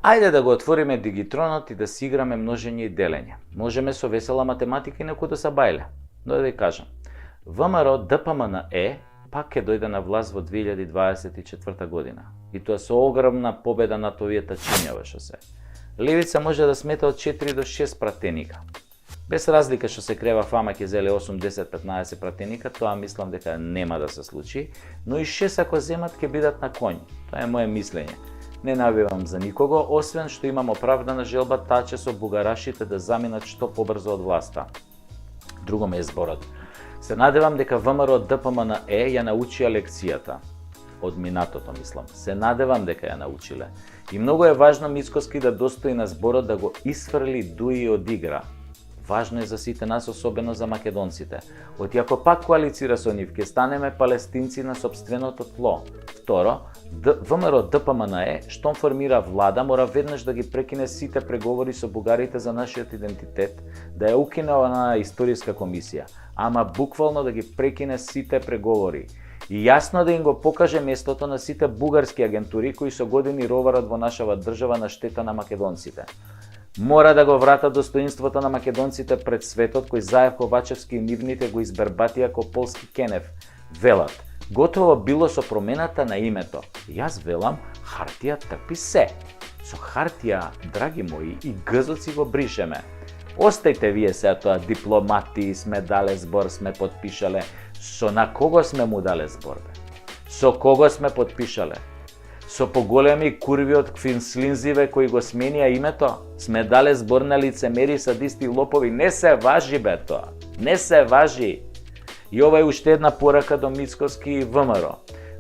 Ајде да го отвориме дигитронот и да си играме множење и делење. Можеме со весела математика и некој да се бајле. Но да ви кажам, ВМРО ДПМН пак ќе дојде на власт во 2024 година. И тоа со огромна победа над овие тачињава што се. Левица може да смета од 4 до 6 пратеника. Без разлика што се крева фама ќе зеле 8, 10, 15 пратеника, тоа мислам дека нема да се случи, но и 6 ако земат ќе бидат на коњ. Тоа е моje мислење. Не навивам за никого, освен што имам оправдана желба таче со бугарашите да заминат што побрзо од власта. Друго ме е зборот. Се надевам дека ВМРО ДПМН ја научија лекцијата. Од минатото, мислам. Се надевам дека ја научиле. И многу е важно Мицкоски да достои на зборот да го исфрли дуи од игра. Важно е за сите нас, особено за македонците. Оти ако пак коалицира со нив, ќе станеме палестинци на сопственото тло. Второ, ВМРО ДПМН штом формира влада, мора веднаш да ги прекине сите преговори со бугарите за нашиот идентитет, да ја укине на историска комисија, ама буквално да ги прекине сите преговори. И јасно да им го покаже местото на сите бугарски агентури кои со години роварат во нашава држава на штета на македонците. Мора да го врата достоинството на македонците пред светот кој Заев Ковачевски и нивните го избербатија ко полски Кенев. Велат, готово било со промената на името. Јас велам, хартија трпи се. Со хартија, драги мои, и гзоци го бришеме. Остајте вие се тоа дипломати, сме дале збор, сме подпишале. Со на кого сме му дале збор, бе? Со кого сме подпишале? Со поголеми курви од Квинслинзиве кои го сменија името? Сме дале збор на лицемери, садисти и лопови. Не се важи, бе, тоа. Не се важи. И ова е уште една порака до Мицкоски и ВМРО.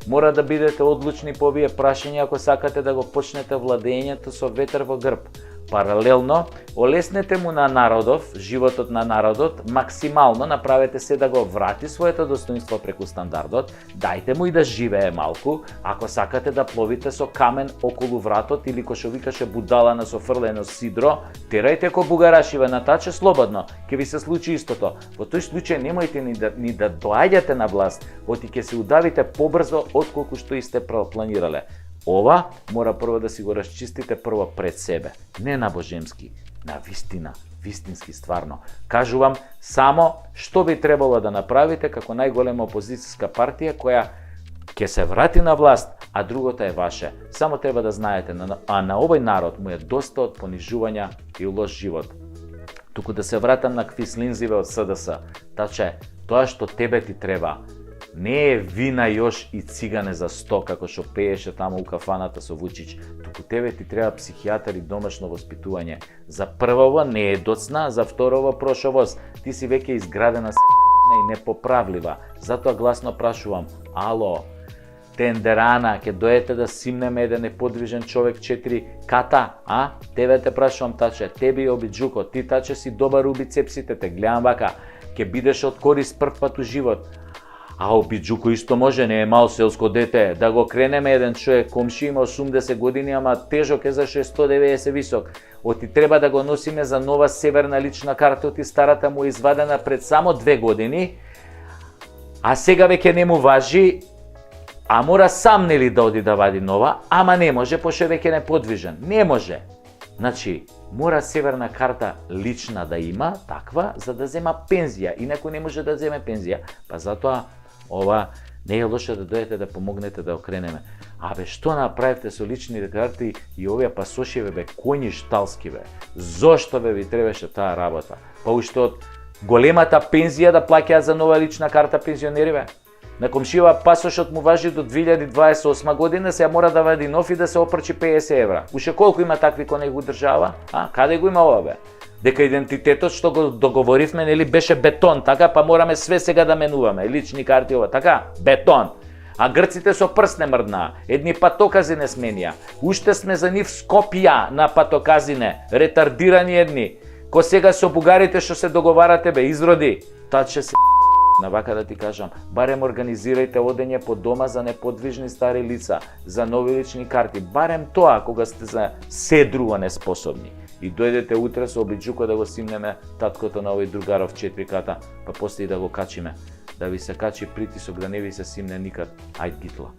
Мора да бидете одлучни по овие прашања ако сакате да го почнете владењето со ветер во грб. Паралелно, олеснете му на народов, животот на народот, максимално направете се да го врати своето достоинство преку стандардот, дајте му и да живее малку, ако сакате да пловите со камен околу вратот или кој што викаше будала на софрлено сидро, терајте ко бугарашиве на таче слободно, ќе ви се случи истото. Во тој случај немојте ни да доаѓате на власт, оти ќе се удавите побрзо отколку што и сте планирале. Ова мора прво да си го расчистите прво пред себе, не на божемски, на вистина, вистински стварно. Кажувам само што би требало да направите како најголема опозицијска партија која ќе се врати на власт, а другото е ваше. Само треба да знаете, а на овој народ му е доста од понижувања и лош живот. Туку да се вратам на Квислинзиве од СДС, таче, тоа што тебе ти треба, не е вина још и цигане за 100 како што пееше таму у кафаната со Вучич, туку тебе ти треба психијатар и домашно воспитување. За првово не е доцна, за второво прошовост. Ти си веќе изградена и непоправлива. Затоа гласно прашувам, ало, тендерана, ќе дојдете да симнеме еден неподвижен човек 4 ката, а? Тебе те прашувам, таче, тебе и Обиджуко, ти таче си добар у бицепсите, те гледам вака, ќе бидеш од корис прв пат у живот. А Обиджуко исто може, не е мал селско дете, да го кренеме еден човек, комши има 80 години, ама тежок е за 190 висок. Оти треба да го носиме за нова северна лична карта, оти старата му е извадена пред само 2 години, а сега веќе не му важи, а мора сам нели да оди да вади нова, ама не може, пошто веќе не подвижен. Не може. Значи, мора северна карта лична да има, таква, за да зема пензија. Инаку не може да земе пензија. Па затоа, ова не е лошо да дојдете да помогнете да окренеме. Абе, што направивте со личните карти и овие пасошеве, бе, коњи шталски, бе? Зошто, бе, ви требаше таа работа? Па уште од големата пензија да плаќаат за нова лична карта пензионери, бе? На комшија пасошот му важи до 2028 година, сега мора да вади нов и да се опрчи 50 евра. Уште колку има такви кој него држава? А, каде го има ова, бе? Дека идентитетот што го договоривме, нели, беше бетон, така, па мораме све сега да менуваме, лични карти ова, така? Бетон. А грците со прст не мрднаа, едни патокази не сменија. Уште сме за нив Скопја на патоказине, ретардирани едни. Ко сега со бугарите што се договарате, бе, изроди. Таче се на вака да ти кажам, барем организирајте одење по дома за неподвижни стари лица, за нови лични карти, барем тоа кога сте за се друго неспособни. И дојдете утре со Обиджуко да го симнеме таткото на овој другаров 4 ката, па после и да го качиме. Да ви се качи притисок, да не ви се симне никад. Ајд гитла.